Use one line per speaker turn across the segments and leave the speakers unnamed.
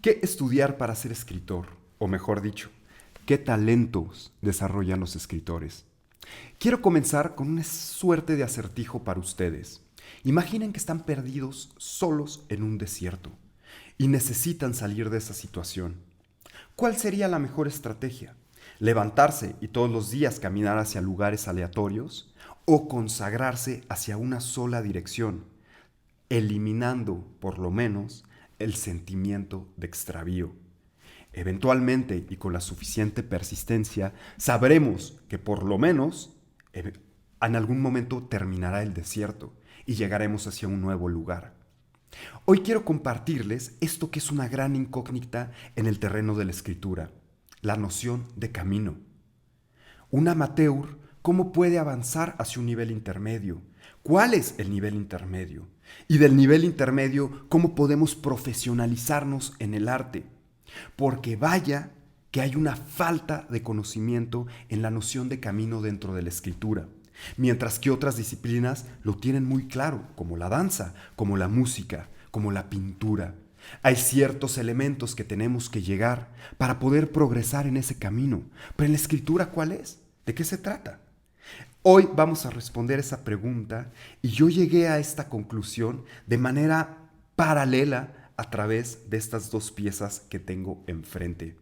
¿Qué estudiar para ser escritor? O mejor dicho, ¿qué talentos desarrollan los escritores? Quiero comenzar con una suerte de acertijo para ustedes. Imaginen que están perdidos solos en un desierto y necesitan salir de esa situación. ¿Cuál sería la mejor estrategia? ¿Levantarse y todos los días caminar hacia lugares aleatorios? ¿O consagrarse hacia una sola dirección, eliminando, por lo menos, el sentimiento de extravío? Eventualmente y con la suficiente persistencia, sabremos que por lo menos en algún momento terminará el desierto y llegaremos hacia un nuevo lugar. Hoy quiero compartirles esto que es una gran incógnita en el terreno de la escritura, la noción de camino. Un amateur, ¿cómo puede avanzar hacia un nivel intermedio? ¿Cuál es el nivel intermedio? Y del nivel intermedio, ¿cómo podemos profesionalizarnos en el arte? Porque vaya que hay una falta de conocimiento en la noción de camino dentro de la escritura, mientras que otras disciplinas lo tienen muy claro, como la danza, como la música, como la pintura. Hay ciertos elementos que tenemos que llegar para poder progresar en ese camino. Pero en la escritura, ¿cuál es? ¿De qué se trata? Hoy vamos a responder esa pregunta y yo llegué a esta conclusión de manera paralela a través de estas dos piezas que tengo enfrente.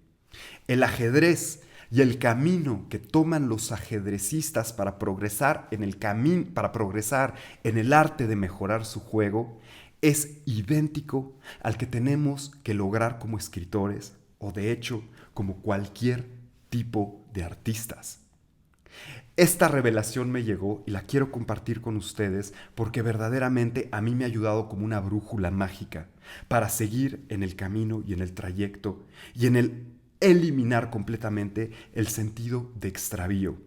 El ajedrez y el camino que toman los ajedrecistas para progresar en el camino, para progresar en el arte de mejorar su juego, es idéntico al que tenemos que lograr como escritores o de hecho como cualquier tipo de artistas. Esta revelación me llegó y la quiero compartir con ustedes porque verdaderamente a mí me ha ayudado como una brújula mágica para seguir en el camino y en el trayecto y en el eliminar completamente el sentido de extravío.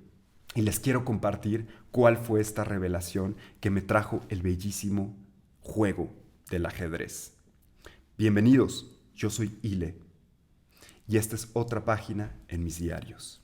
Y les quiero compartir cuál fue esta revelación que me trajo el bellísimo juego del ajedrez. Bienvenidos, yo soy Ile y esta es otra página en mis diarios.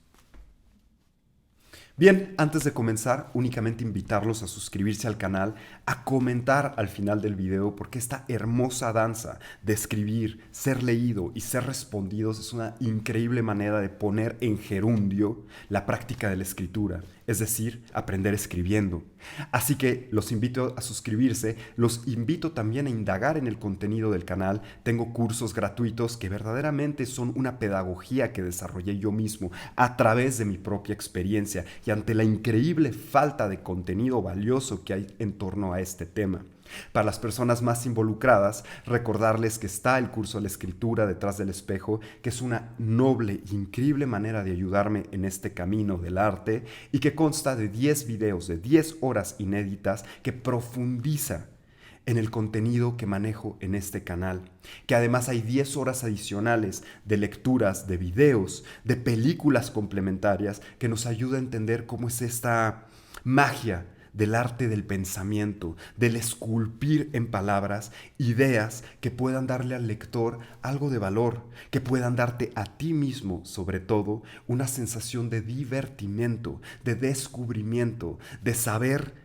Bien, antes de comenzar, únicamente invitarlos a suscribirse al canal, a comentar al final del video, porque esta hermosa danza de escribir, ser leído y ser respondidos es una increíble manera de poner en gerundio la práctica de la escritura, es decir, aprender escribiendo. Así que los invito a suscribirse, los invito también a indagar en el contenido del canal. Tengo cursos gratuitos que verdaderamente son una pedagogía que desarrollé yo mismo a través de mi propia experiencia y ante la increíble falta de contenido valioso que hay en torno a este tema. Para las personas más involucradas, recordarles que está el curso de la escritura detrás del espejo, que es una noble e increíble manera de ayudarme en este camino del arte y que consta de 10 videos de 10 horas inéditas que profundiza en el contenido que manejo en este canal, que además hay 10 horas adicionales de lecturas, de videos, de películas complementarias que nos ayuda a entender cómo es esta magia del arte del pensamiento, del esculpir en palabras ideas que puedan darle al lector algo de valor, que puedan darte a ti mismo, sobre todo, una sensación de divertimento, de descubrimiento, de saber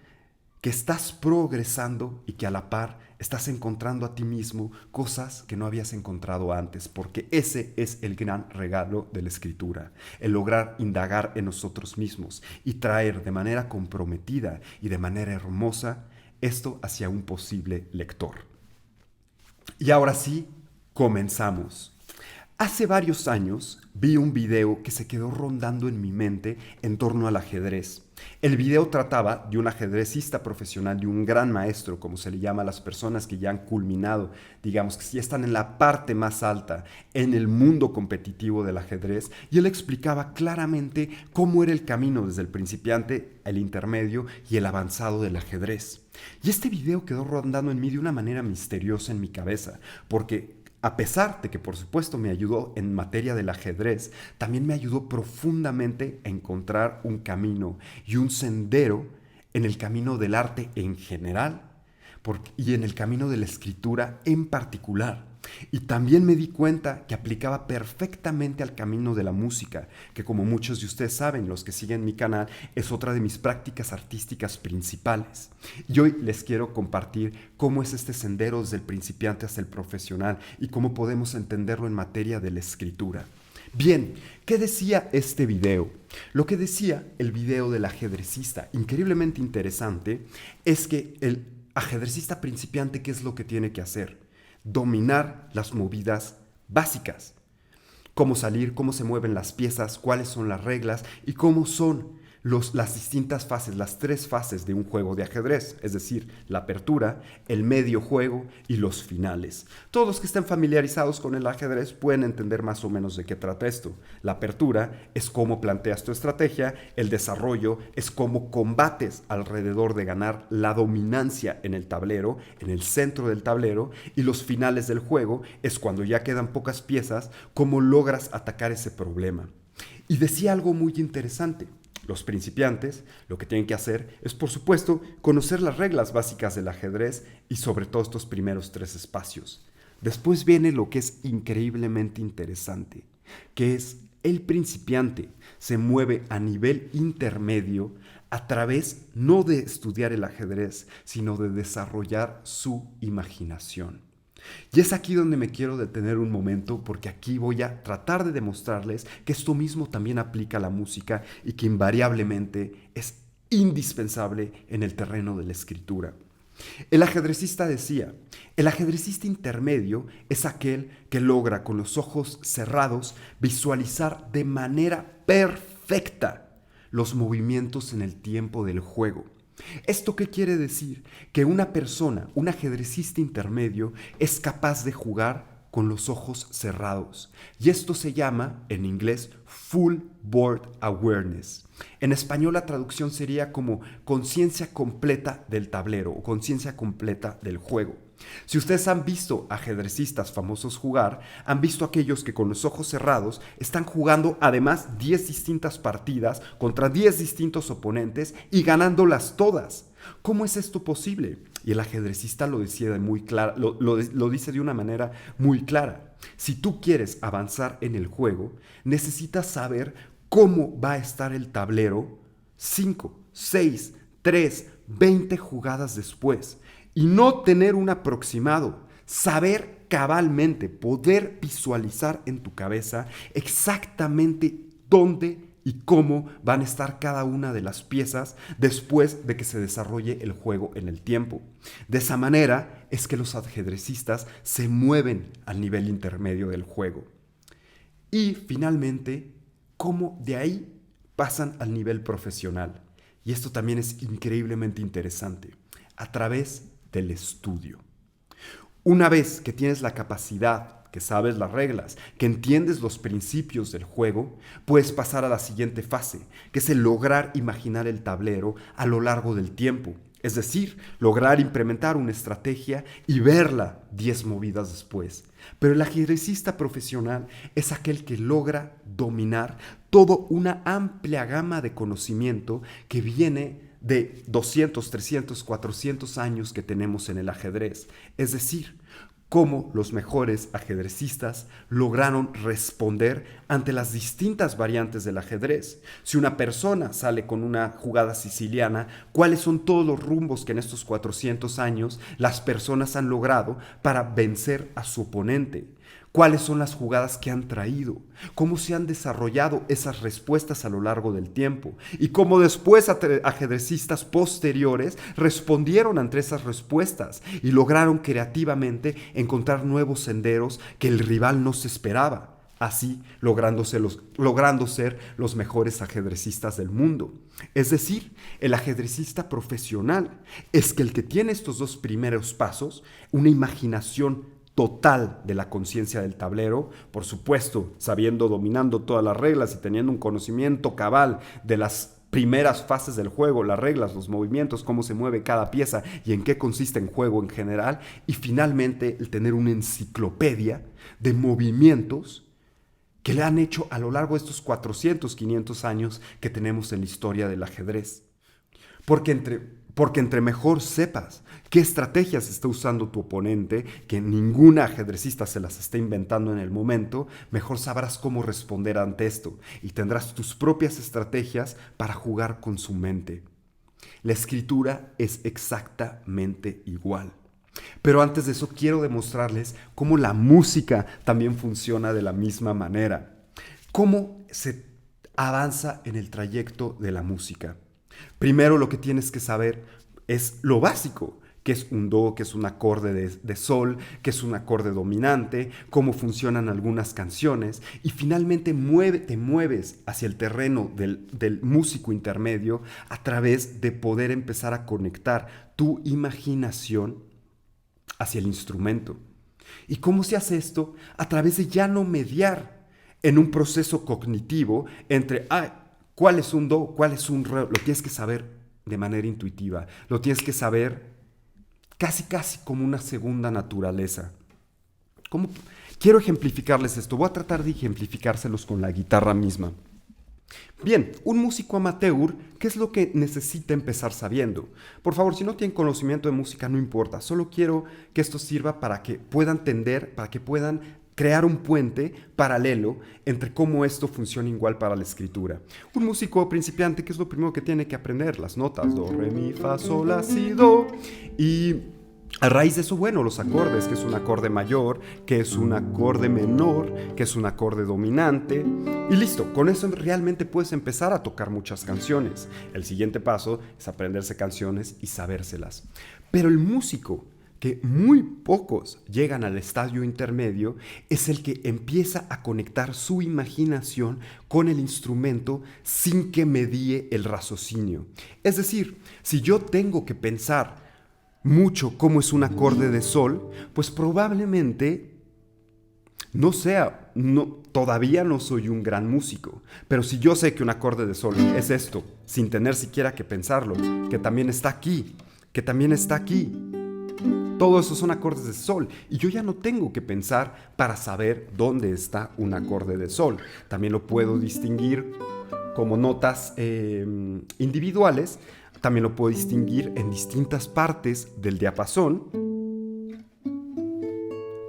que estás progresando y que a la par estás encontrando a ti mismo cosas que no habías encontrado antes, porque ese es el gran regalo de la escritura, el lograr indagar en nosotros mismos y traer de manera comprometida y de manera hermosa esto hacia un posible lector. Y ahora sí, comenzamos. Hace varios años vi un video que se quedó rondando en mi mente en torno al ajedrez. El video trataba de un ajedrecista profesional, de un gran maestro, como se le llama a las personas que ya han culminado, digamos que ya están en la parte más alta en el mundo competitivo del ajedrez, y él explicaba claramente cómo era el camino desde el principiante, el intermedio y el avanzado del ajedrez. Y este video quedó rondando en mí de una manera misteriosa en mi cabeza, porque a pesar de que por supuesto me ayudó en materia del ajedrez, también me ayudó profundamente a encontrar un camino y un sendero en el camino del arte en general y en el camino de la escritura en particular. Y también me di cuenta que aplicaba perfectamente al camino de la música, que como muchos de ustedes saben, los que siguen mi canal, es otra de mis prácticas artísticas principales. Y hoy les quiero compartir cómo es este sendero desde el principiante hasta el profesional y cómo podemos entenderlo en materia de la escritura. Bien, ¿qué decía este video? Lo que decía el video del ajedrecista, increíblemente interesante, es que el ajedrecista principiante, ¿qué es lo que tiene que hacer? Dominar las movidas básicas. Cómo salir, cómo se mueven las piezas, cuáles son las reglas y cómo son las distintas fases, las 3 fases de un juego de ajedrez, es decir, la apertura, el medio juego y los finales. Todos los que estén familiarizados con el ajedrez pueden entender más o menos de qué trata esto. La apertura es cómo planteas tu estrategia, el desarrollo es cómo combates alrededor de ganar la dominancia en el tablero, en el centro del tablero, y los finales del juego es cuando ya quedan pocas piezas, cómo logras atacar ese problema. Y decía algo muy interesante. Los principiantes lo que tienen que hacer es, por supuesto, conocer las reglas básicas del ajedrez y sobre todo estos primeros 3 espacios. Después viene lo que es increíblemente interesante, que es el principiante se mueve a nivel intermedio a través no de estudiar el ajedrez, sino de desarrollar su imaginación. Y es aquí donde me quiero detener un momento, porque aquí voy a tratar de demostrarles que esto mismo también aplica a la música y que invariablemente es indispensable en el terreno de la escritura. El ajedrecista decía, el ajedrecista intermedio es aquel que logra con los ojos cerrados visualizar de manera perfecta los movimientos en el tiempo del juego. ¿Esto qué quiere decir? Que una persona, un ajedrecista intermedio, es capaz de jugar con los ojos cerrados. Y esto se llama, en inglés, Full Board Awareness. En español la traducción sería como conciencia completa del tablero o conciencia completa del juego. Si ustedes han visto ajedrecistas famosos jugar, han visto aquellos que con los ojos cerrados están jugando además 10 distintas partidas contra 10 distintos oponentes y ganándolas todas. ¿Cómo es esto posible? Y el ajedrecista lo decía muy clara, lo dice de una manera muy clara. Si tú quieres avanzar en el juego, necesitas saber cómo va a estar el tablero 5, 6, 3, 20 jugadas después. Y no tener un aproximado, saber cabalmente, poder visualizar en tu cabeza exactamente dónde y cómo van a estar cada una de las piezas después de que se desarrolle el juego en el tiempo. De esa manera es que los ajedrecistas se mueven al nivel intermedio del juego. Y finalmente, cómo de ahí pasan al nivel profesional. Y esto también es increíblemente interesante. A través del estudio. Una vez que tienes la capacidad, que sabes las reglas, que entiendes los principios del juego, puedes pasar a la siguiente fase, que es el lograr imaginar el tablero a lo largo del tiempo. Es decir, lograr implementar una estrategia y verla 10 movidas después. Pero el ajedrecista profesional es aquel que logra dominar toda una amplia gama de conocimiento que viene de 200, 300, 400 años que tenemos en el ajedrez. Es decir, cómo los mejores ajedrecistas lograron responder ante las distintas variantes del ajedrez. Si una persona sale con una jugada siciliana, ¿cuáles son todos los rumbos que en estos 400 años las personas han logrado para vencer a su oponente? ¿Cuáles son las jugadas que han traído? ¿Cómo se han desarrollado esas respuestas a lo largo del tiempo? Y cómo después ajedrecistas posteriores respondieron ante esas respuestas y lograron creativamente encontrar nuevos senderos que el rival no se esperaba. Así logrando ser los mejores ajedrecistas del mundo. Es decir, el ajedrecista profesional es que el que tiene estos 2 primeros pasos, una imaginación total de la conciencia del tablero, por supuesto, dominando todas las reglas y teniendo un conocimiento cabal de las primeras fases del juego, las reglas, los movimientos, cómo se mueve cada pieza y en qué consiste el juego en general, y finalmente el tener una enciclopedia de movimientos que le han hecho a lo largo de estos 400, 500 años que tenemos en la historia del ajedrez. Porque Porque entre mejor sepas qué estrategias está usando tu oponente, que ningún ajedrecista se las está inventando en el momento, mejor sabrás cómo responder ante esto y tendrás tus propias estrategias para jugar con su mente. La escritura es exactamente igual. Pero antes de eso quiero demostrarles cómo la música también funciona de la misma manera. ¿Cómo se avanza en el trayecto de la música? Primero lo que tienes que saber es lo básico, qué es un do, qué es un acorde de sol, qué es un acorde dominante, cómo funcionan algunas canciones y finalmente te mueves hacia el terreno del músico intermedio a través de poder empezar a conectar tu imaginación hacia el instrumento. ¿Y cómo se hace esto? A través de ya no mediar en un proceso cognitivo entre cuál es un do, cuál es un re. Lo tienes que saber de manera intuitiva, lo tienes que saber casi como una segunda naturaleza. Quiero ejemplificarles esto, voy a tratar de ejemplificárselos con la guitarra misma. Bien, un músico amateur, ¿qué es lo que necesita empezar sabiendo? Por favor, si no tienen conocimiento de música, no importa. Solo quiero que esto sirva para que puedan para que puedan crear un puente paralelo entre cómo esto funciona igual para la escritura. Un músico principiante, ¿qué es lo primero que tiene que aprender? Las notas, do, re, mi, fa, sol, la, si, do. Y a raíz de eso, bueno, los acordes, que es un acorde mayor, que es un acorde menor, que es un acorde dominante. Y listo, con eso realmente puedes empezar a tocar muchas canciones. El siguiente paso es aprenderse canciones y sabérselas. Pero el músico, que muy pocos llegan al estadio intermedio, es el que empieza a conectar su imaginación con el instrumento sin que medie el raciocinio. Es decir, si yo tengo que pensar mucho cómo es un acorde de sol, pues probablemente todavía no soy un gran músico, pero si yo sé que un acorde de sol es esto, sin tener siquiera que pensarlo, que también está aquí, todo eso son acordes de sol y yo ya no tengo que pensar para saber dónde está un acorde de sol. También lo puedo distinguir como notas individuales. También lo puedo distinguir en distintas partes del diapasón.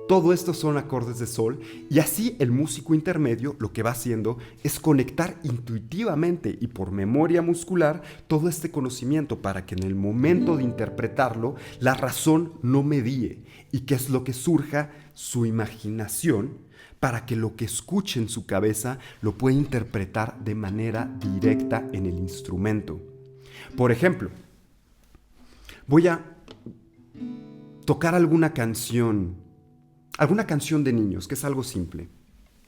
Todo esto son acordes de sol y así el músico intermedio lo que va haciendo es conectar intuitivamente y por memoria muscular todo este conocimiento para que en el momento de interpretarlo la razón no medie y que es lo que surja su imaginación para que lo que escuche en su cabeza lo pueda interpretar de manera directa en el instrumento. Por ejemplo, voy a tocar alguna canción de niños, que es algo simple.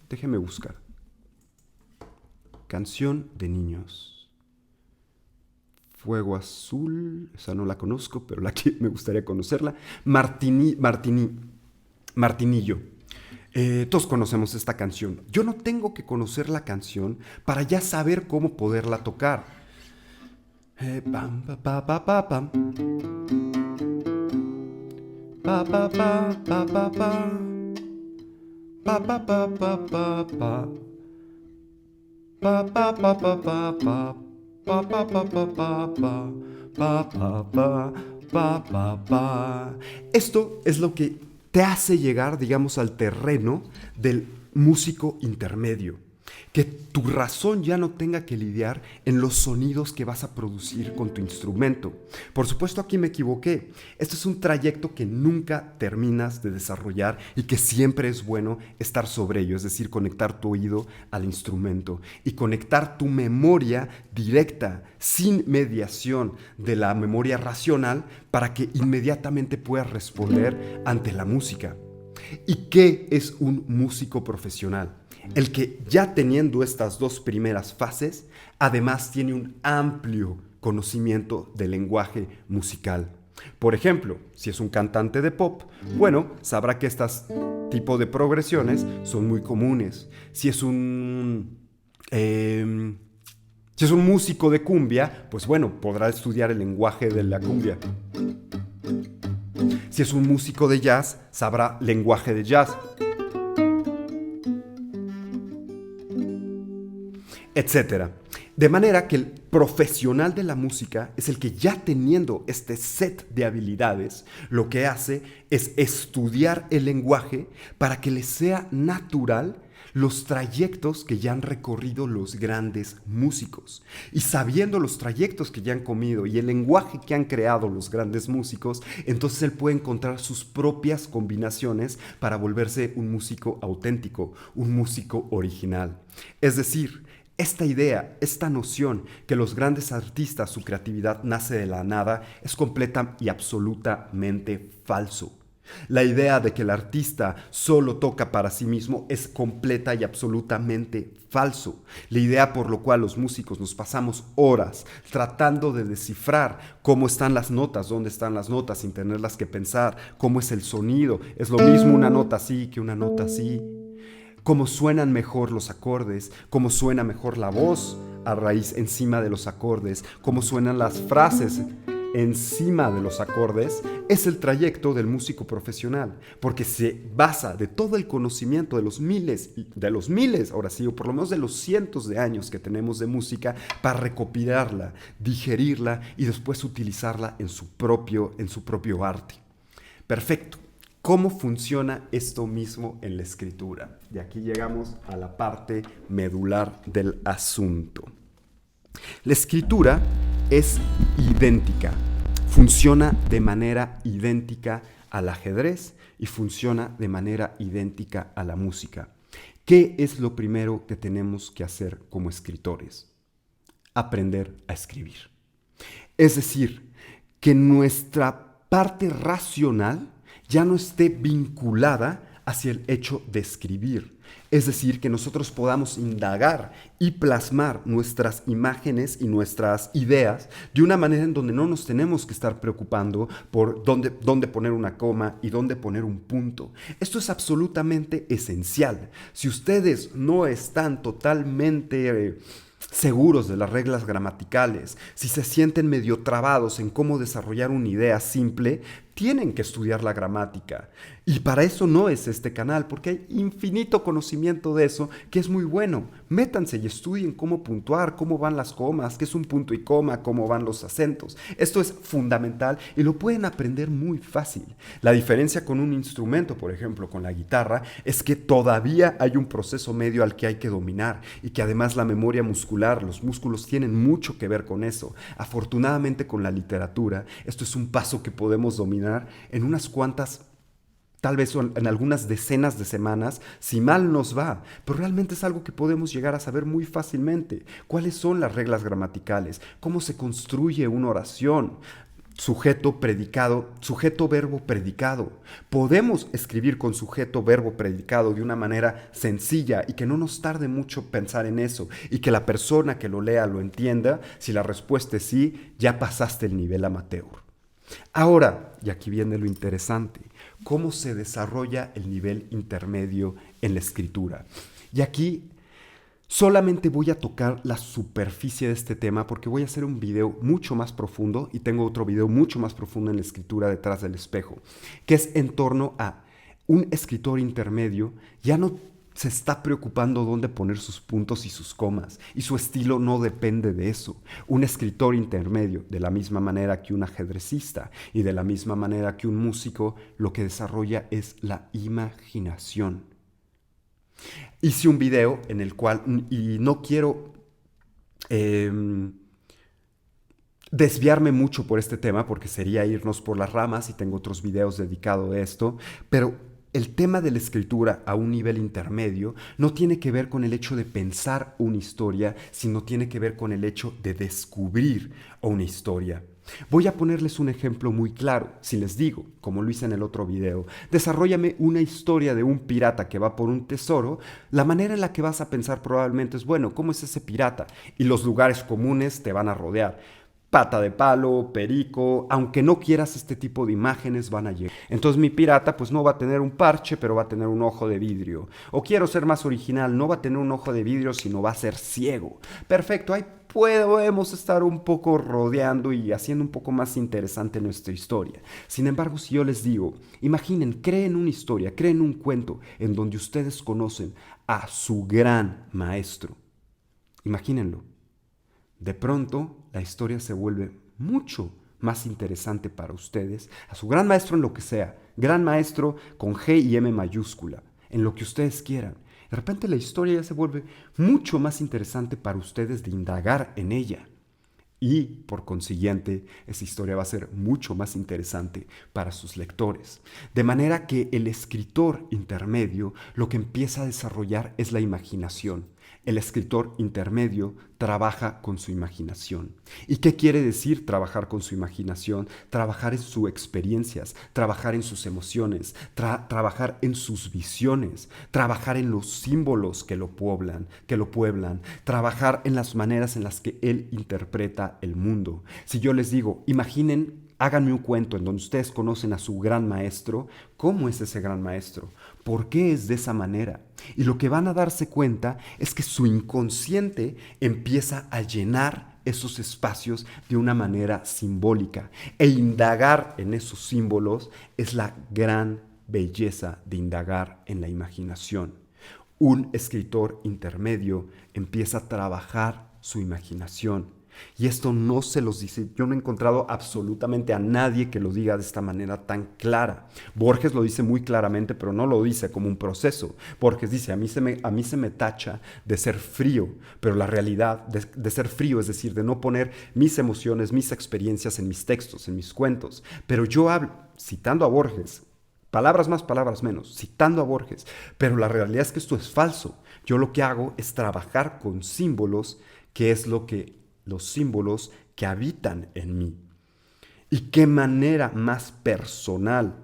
Déjeme buscar. Canción de niños. Fuego Azul, esa no la conozco, pero me gustaría conocerla. Martinillo. Todos conocemos esta canción. Yo no tengo que conocer la canción para ya saber cómo poderla tocar. Pam, pa, pa, pa, pa, pam. Pa, pa, pa, pa, pa, pa. Pa, pa, pa, pa, pa, pa. Pa, pa, pa, pa, pa, pa. Pa, pa, pa, pa, pa, pa. Pa, pa, pa, pa, pa, pa. Esto es lo que te hace llegar, digamos, al terreno del músico intermedio. Que tu razón ya no tenga que lidiar en los sonidos que vas a producir con tu instrumento. Por supuesto, aquí me equivoqué. Esto es un trayecto que nunca terminas de desarrollar y que siempre es bueno estar sobre ello, es decir, conectar tu oído al instrumento y conectar tu memoria directa, sin mediación de la memoria racional, para que inmediatamente puedas responder ante la música. ¿Y qué es un músico profesional? El que ya teniendo estas dos primeras fases, además tiene un amplio conocimiento del lenguaje musical. Por ejemplo, si es un cantante de pop, bueno, sabrá que estos tipos de progresiones son muy comunes. Si es un músico de cumbia, pues bueno, podrá estudiar el lenguaje de la cumbia. Si es un músico de jazz, sabrá lenguaje de jazz, etcétera. De manera que el profesional de la música es el que ya teniendo este set de habilidades, lo que hace es estudiar el lenguaje para que le sea natural los trayectos que ya han recorrido los grandes músicos. Y sabiendo los trayectos que ya han comido y el lenguaje que han creado los grandes músicos, entonces él puede encontrar sus propias combinaciones para volverse un músico auténtico, un músico original. Es decir, esta idea, esta noción que los grandes artistas, su creatividad nace de la nada, es completa y absolutamente falso. La idea de que el artista solo toca para sí mismo es completa y absolutamente falso. La idea por lo cual los músicos nos pasamos horas tratando de descifrar cómo están las notas, dónde están las notas sin tenerlas que pensar, cómo es el sonido. Es lo mismo una nota así que una nota así. Cómo suenan mejor los acordes, cómo suena mejor la voz a raíz encima de los acordes, cómo suenan las frases encima de los acordes, es el trayecto del músico profesional, porque se basa de todo el conocimiento de los miles, ahora sí, o por lo menos de los cientos de años que tenemos de música para recopilarla, digerirla y después utilizarla en su propio arte. Perfecto. ¿Cómo funciona esto mismo en la escritura? Y aquí llegamos a la parte medular del asunto. La escritura es idéntica, funciona de manera idéntica al ajedrez y funciona de manera idéntica a la música. ¿Qué es lo primero que tenemos que hacer como escritores? Aprender a escribir. Es decir, que nuestra parte racional ya no esté vinculada hacia el hecho de escribir. Es decir, que nosotros podamos indagar y plasmar nuestras imágenes y nuestras ideas de una manera en donde no nos tenemos que estar preocupando por dónde poner una coma y dónde poner un punto. Esto es absolutamente esencial. Si ustedes no están totalmente seguros de las reglas gramaticales, si se sienten medio trabados en cómo desarrollar una idea simple, tienen que estudiar la gramática. Y para eso no es este canal, porque hay infinito conocimiento de eso que es muy bueno. Métanse y estudien cómo puntuar, cómo van las comas, qué es un punto y coma, cómo van los acentos. Esto es fundamental y lo pueden aprender muy fácil. La diferencia con un instrumento, por ejemplo, con la guitarra, es que todavía hay un proceso medio al que hay que dominar y que además la memoria muscular, los músculos tienen mucho que ver con eso. Afortunadamente con la literatura, esto es un paso que podemos dominar en unas cuantas, tal vez en algunas decenas de semanas, si mal nos va, pero realmente es algo que podemos llegar a saber muy fácilmente. ¿Cuáles son las reglas gramaticales? ¿Cómo se construye una oración? Sujeto, predicado, sujeto, verbo, predicado. Podemos escribir con sujeto, verbo, predicado de una manera sencilla y que no nos tarde mucho pensar en eso y que la persona que lo lea lo entienda. Si la respuesta es sí, ya pasaste el nivel amateur. Ahora, y aquí viene lo interesante, ¿cómo se desarrolla el nivel intermedio en la escritura? Y aquí solamente voy a tocar la superficie de este tema porque voy a hacer un video mucho más profundo y tengo otro video mucho más profundo en la escritura detrás del espejo, que es en torno a un escritor intermedio ya no se está preocupando dónde poner sus puntos y sus comas, y su estilo no depende de eso. Un escritor intermedio, de la misma manera que un ajedrecista y de la misma manera que un músico, lo que desarrolla es la imaginación. Hice un video en el cual, y no quiero desviarme mucho por este tema porque sería irnos por las ramas y tengo otros videos dedicados a esto, pero el tema de la escritura a un nivel intermedio no tiene que ver con el hecho de pensar una historia, sino tiene que ver con el hecho de descubrir una historia. Voy a ponerles un ejemplo muy claro. Si les digo, como lo hice en el otro video, desarróllame una historia de un pirata que va por un tesoro, la manera en la que vas a pensar probablemente es, bueno, ¿cómo es ese pirata? Y los lugares comunes te van a rodear. Pata de palo, perico, aunque no quieras este tipo de imágenes van a llegar. Entonces mi pirata pues no va a tener un parche, pero va a tener un ojo de vidrio. O quiero ser más original, no va a tener un ojo de vidrio, sino va a ser ciego. Perfecto, ahí podemos estar un poco rodeando y haciendo un poco más interesante nuestra historia. Sin embargo, si yo les digo, imaginen, creen una historia, creen un cuento en donde ustedes conocen a su gran maestro. Imagínenlo. De pronto, la historia se vuelve mucho más interesante para ustedes, a su gran maestro en lo que sea, gran maestro con G y M mayúscula, en lo que ustedes quieran. De repente la historia ya se vuelve mucho más interesante para ustedes de indagar en ella. Y, por consiguiente, esa historia va a ser mucho más interesante para sus lectores. De manera que el escritor intermedio lo que empieza a desarrollar es la imaginación. El escritor intermedio trabaja con su imaginación. ¿Y qué quiere decir trabajar con su imaginación? Trabajar en sus experiencias, trabajar en sus emociones, trabajar en sus visiones, trabajar en los símbolos que lo pueblan, trabajar en las maneras en las que él interpreta el mundo. Si yo les digo, imaginen, háganme un cuento en donde ustedes conocen a su gran maestro, ¿cómo es ese gran maestro? ¿Por qué es de esa manera? Y lo que van a darse cuenta es que su inconsciente empieza a llenar esos espacios de una manera simbólica. E indagar en esos símbolos es la gran belleza de indagar en la imaginación. Un escritor intermedio empieza a trabajar su imaginación. Y esto no se los dice, yo no he encontrado absolutamente a nadie que lo diga de esta manera tan clara. Borges lo dice muy claramente, pero no lo dice como un proceso. Borges dice, a mí se me tacha de ser frío, pero la realidad de ser frío, es decir, de no poner mis emociones, mis experiencias en mis textos, en mis cuentos. Pero yo hablo, citando a Borges, palabras más, palabras menos, citando a Borges, pero la realidad es que esto es falso. Yo lo que hago es trabajar con símbolos, que es los símbolos que habitan en mí. Y qué manera más personal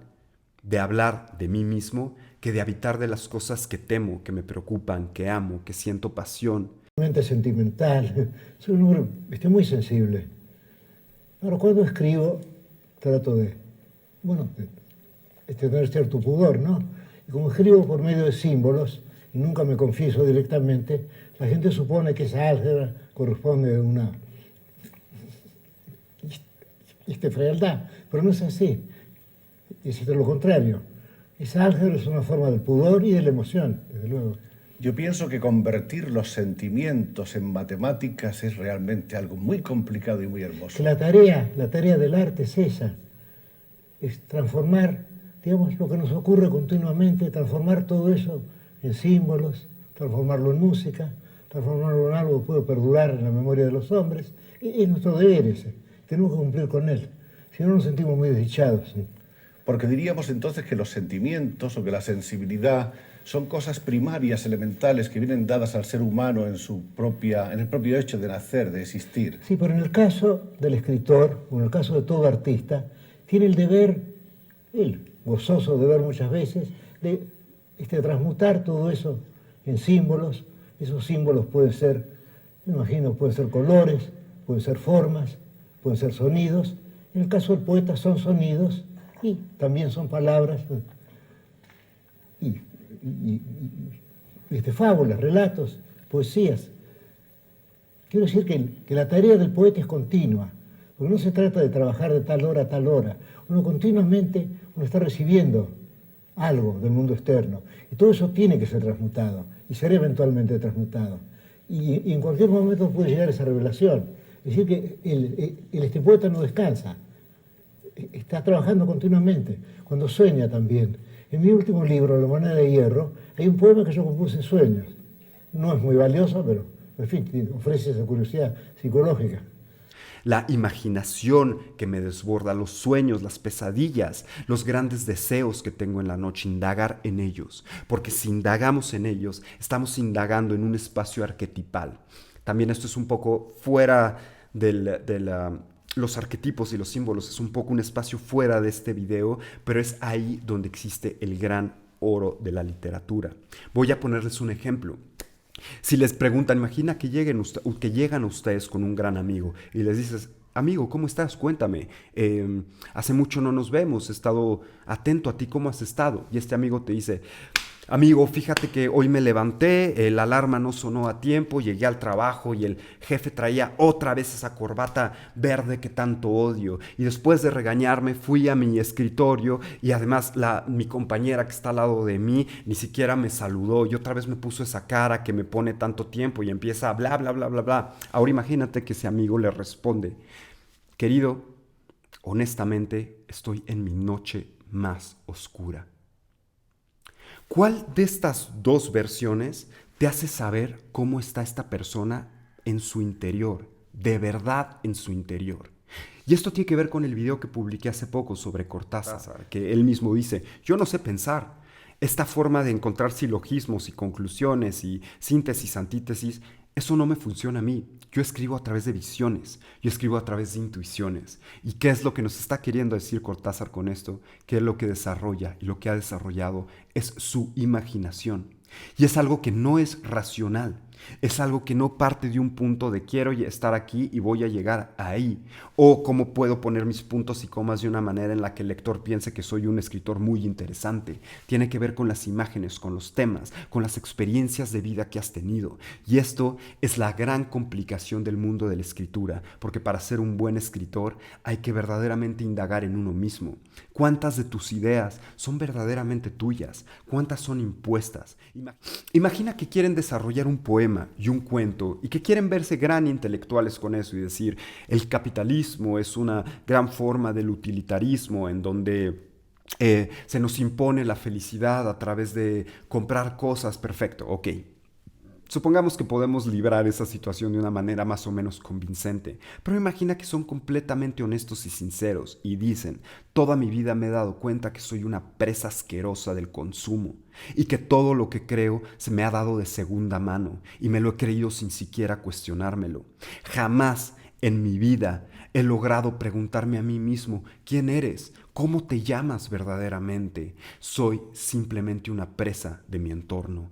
de hablar de mí mismo que de habitar de las cosas que temo, que me preocupan, que amo, que siento pasión.
Mente sentimental, soy un hombre muy sensible. Ahora, cuando escribo, trato de tener cierto pudor, ¿no? Y como escribo por medio de símbolos, y nunca me confieso directamente, la gente supone que esa álgebra corresponde a una frialdad, pero no es así. Es lo contrario. Esa álgebra es una forma del pudor y de la emoción, desde luego.
Yo pienso que convertir los sentimientos en matemáticas es realmente algo muy complicado y muy hermoso.
La tarea del arte es esa, es transformar, digamos, lo que nos ocurre continuamente, transformar todo eso en símbolos, transformarlo en música, transformarlo en algo que puede perdurar en la memoria de los hombres. Es nuestro deber ese, tenemos que cumplir con él, si no nos sentimos muy desdichados. ¿Sí?
Porque diríamos entonces que los sentimientos o que la sensibilidad son cosas primarias, elementales, que vienen dadas al ser humano en el propio hecho de nacer, de existir.
Sí, pero en el caso del escritor, o en el caso de todo artista, tiene el deber, el gozoso deber muchas veces, de transmutar todo eso en símbolos. Esos símbolos pueden ser, me imagino, pueden ser colores, pueden ser formas, pueden ser sonidos. En el caso del poeta son sonidos y también son palabras y fábulas, relatos, poesías. Quiero decir que la tarea del poeta es continua, porque no se trata de trabajar de tal hora a tal hora. Uno continuamente está recibiendo algo del mundo externo, y todo eso tiene que ser transmutado, y será eventualmente transmutado. Y en cualquier momento puede llegar esa revelación. Es decir, que el poeta no descansa, está trabajando continuamente, cuando sueña también. En mi último libro, La moneda de hierro, hay un poema que yo compuse en sueños. No es muy valioso, pero, en fin, ofrece esa curiosidad psicológica.
La imaginación que me desborda, los sueños, las pesadillas, los grandes deseos que tengo en la noche, indagar en ellos. Porque si indagamos en ellos, estamos indagando en un espacio arquetipal. También esto es un poco fuera los arquetipos y los símbolos, es un poco un espacio fuera de este video, pero es ahí donde existe el gran oro de la literatura. Voy a ponerles un ejemplo. Si les preguntan, imagina que llegan a ustedes con un gran amigo y les dices, amigo, ¿cómo estás? Cuéntame. Hace mucho no nos vemos, he estado atento a ti, ¿cómo has estado? Y este amigo te dice, Amigo, fíjate que hoy me levanté, la alarma no sonó a tiempo, llegué al trabajo y el jefe traía otra vez esa corbata verde que tanto odio. Y después de regañarme fui a mi escritorio y además mi compañera que está al lado de mí ni siquiera me saludó y otra vez me puso esa cara que me pone tanto tiempo y empieza a bla, bla, bla, bla, bla. Ahora imagínate que ese amigo le responde: querido, honestamente estoy en mi noche más oscura. ¿Cuál de estas dos versiones te hace saber cómo está esta persona en su interior, de verdad en su interior? Y esto tiene que ver con el video que publiqué hace poco sobre Cortázar, que él mismo dice: yo no sé pensar. Esta forma de encontrar silogismos y conclusiones y síntesis, antítesis, eso no me funciona a mí. Yo escribo a través de visiones, yo escribo a través de intuiciones. ¿Y qué es lo que nos está queriendo decir Cortázar con esto? Que lo que desarrolla y lo que ha desarrollado es su imaginación. Y es algo que no es racional, es algo que no parte de un punto de quiero estar aquí y voy a llegar ahí, o cómo puedo poner mis puntos y comas de una manera en la que el lector piense que soy un escritor muy interesante. Tiene que ver con las imágenes, con los temas, con las experiencias de vida que has tenido. Y esto es la gran complicación del mundo de la escritura, porque para ser un buen escritor hay que verdaderamente indagar en uno mismo. ¿Cuántas de tus ideas son verdaderamente tuyas? ¿Cuántas son impuestas? Imagina que quieren desarrollar un poema y un cuento y que quieren verse gran intelectuales con eso y decir: el capitalismo es una gran forma del utilitarismo en donde se nos impone la felicidad a través de comprar cosas. Perfecto, ok. Supongamos que podemos librar esa situación de una manera más o menos convincente, pero imagina que son completamente honestos y sinceros y dicen: toda mi vida me he dado cuenta que soy una presa asquerosa del consumo y que todo lo que creo se me ha dado de segunda mano y me lo he creído sin siquiera cuestionármelo. Jamás en mi vida he logrado preguntarme a mí mismo: ¿quién eres? ¿Cómo te llamas verdaderamente? Soy simplemente una presa de mi entorno.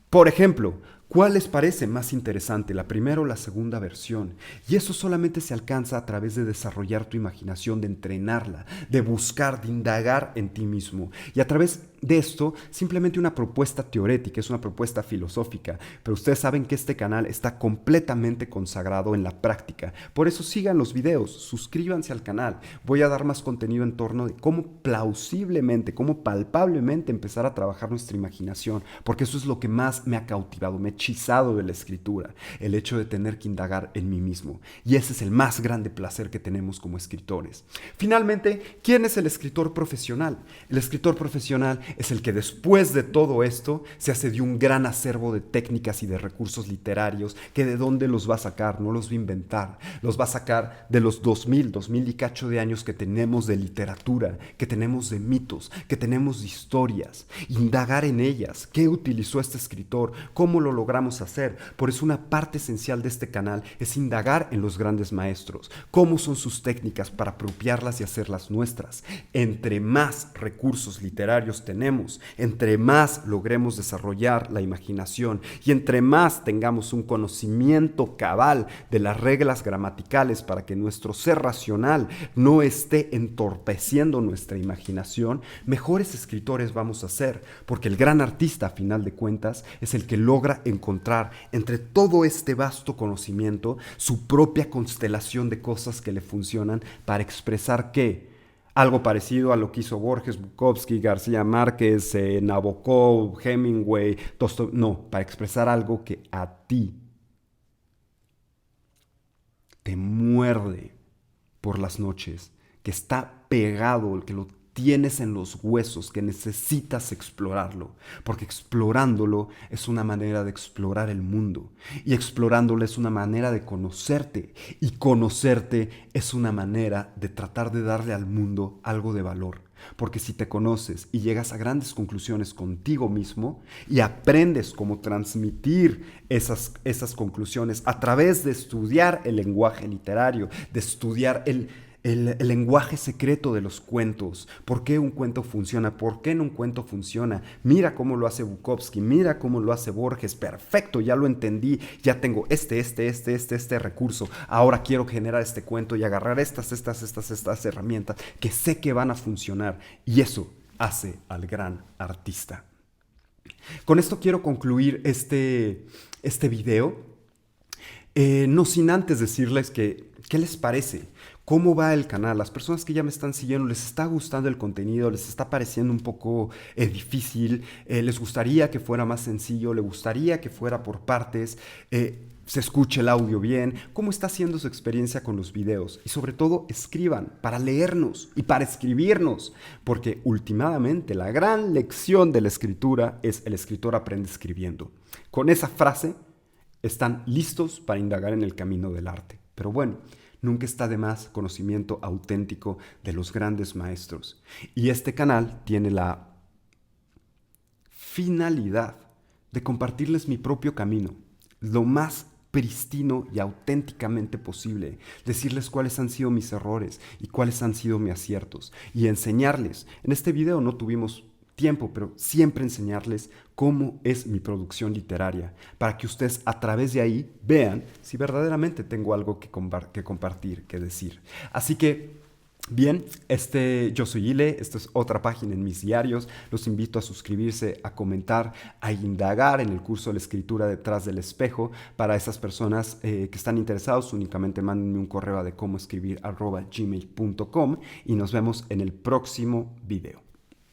Por ejemplo, ¿cuál les parece más interesante, la primera o la segunda versión? Y eso solamente se alcanza a través de desarrollar tu imaginación, de entrenarla, de buscar, de indagar en ti mismo. Y a través de esto, simplemente una propuesta teórica, es una propuesta filosófica, pero ustedes saben que este canal está completamente consagrado en la práctica. Por eso sigan los videos, suscríbanse al canal. Voy a dar más contenido en torno de cómo plausiblemente, cómo palpablemente empezar a trabajar nuestra imaginación, porque eso es lo que más me ha cautivado, me ha hechizado de la escritura, el hecho de tener que indagar en mí mismo. Y ese es el más grande placer que tenemos como escritores. Finalmente, ¿quién es el escritor profesional? El escritor profesional es el que después de todo esto se hace de un gran acervo de técnicas y de recursos literarios que de dónde los va a sacar, no los va a inventar, los va a sacar de los 2000 y cacho de años que tenemos de literatura, que tenemos de mitos, que tenemos de historias, indagar en ellas, qué utilizó este escritor, cómo lo logramos hacer. Por eso una parte esencial de este canal es indagar en los grandes maestros, cómo son sus técnicas para apropiarlas y hacerlas nuestras. Entre más recursos literarios tenemos, entre más logremos desarrollar la imaginación y entre más tengamos un conocimiento cabal de las reglas gramaticales para que nuestro ser racional no esté entorpeciendo nuestra imaginación, mejores escritores vamos a ser, porque el gran artista, a final de cuentas, es el que logra encontrar entre todo este vasto conocimiento su propia constelación de cosas que le funcionan para expresar ¿qué? Algo parecido a lo que hizo Borges, Bukowski, García Márquez, Nabokov, Hemingway, Dostoyevsky. No, para expresar algo que a ti te muerde por las noches, que está pegado, que lo tienes en los huesos, que necesitas explorarlo, porque explorándolo es una manera de explorar el mundo, y explorándolo es una manera de conocerte, y conocerte es una manera de tratar de darle al mundo algo de valor, porque si te conoces y llegas a grandes conclusiones contigo mismo y aprendes cómo transmitir esas conclusiones a través de estudiar el lenguaje literario, de estudiar el lenguaje secreto de los cuentos. ¿Por qué un cuento funciona? ¿Por qué en un cuento funciona? Mira cómo lo hace Bukowski, mira cómo lo hace Borges. Perfecto, ya lo entendí, ya tengo este recurso. Ahora quiero generar este cuento y agarrar estas herramientas que sé que van a funcionar. Y eso hace al gran artista. Con esto quiero concluir este video, no sin antes decirles que, ¿qué les parece? ¿Cómo va el canal? Las personas que ya me están siguiendo, ¿les está gustando el contenido? ¿Les está pareciendo un poco difícil? ¿Les gustaría que fuera más sencillo? ¿Les gustaría que fuera por partes? ¿Se escuche el audio bien? ¿Cómo está siendo su experiencia con los videos? Y sobre todo, escriban para leernos y para escribirnos, porque últimamente la gran lección de la escritura es: el escritor aprende escribiendo. Con esa frase están listos para indagar en el camino del arte. Pero bueno, nunca está de más conocimiento auténtico de los grandes maestros. Y este canal tiene la finalidad de compartirles mi propio camino, lo más pristino y auténticamente posible, decirles cuáles han sido mis errores y cuáles han sido mis aciertos, y enseñarles. En este video no tuvimos tiempo, pero siempre enseñarles cómo es mi producción literaria, para que ustedes a través de ahí vean si verdaderamente tengo algo que compartir, que decir. Así que, bien, yo soy Ile, esta es otra página en mis diarios. Los invito a suscribirse, a comentar, a indagar en el curso de la escritura detrás del espejo. Para esas personas que están interesados, únicamente mándenme un correo a decomoscribir@gmail.com y nos vemos en el próximo video.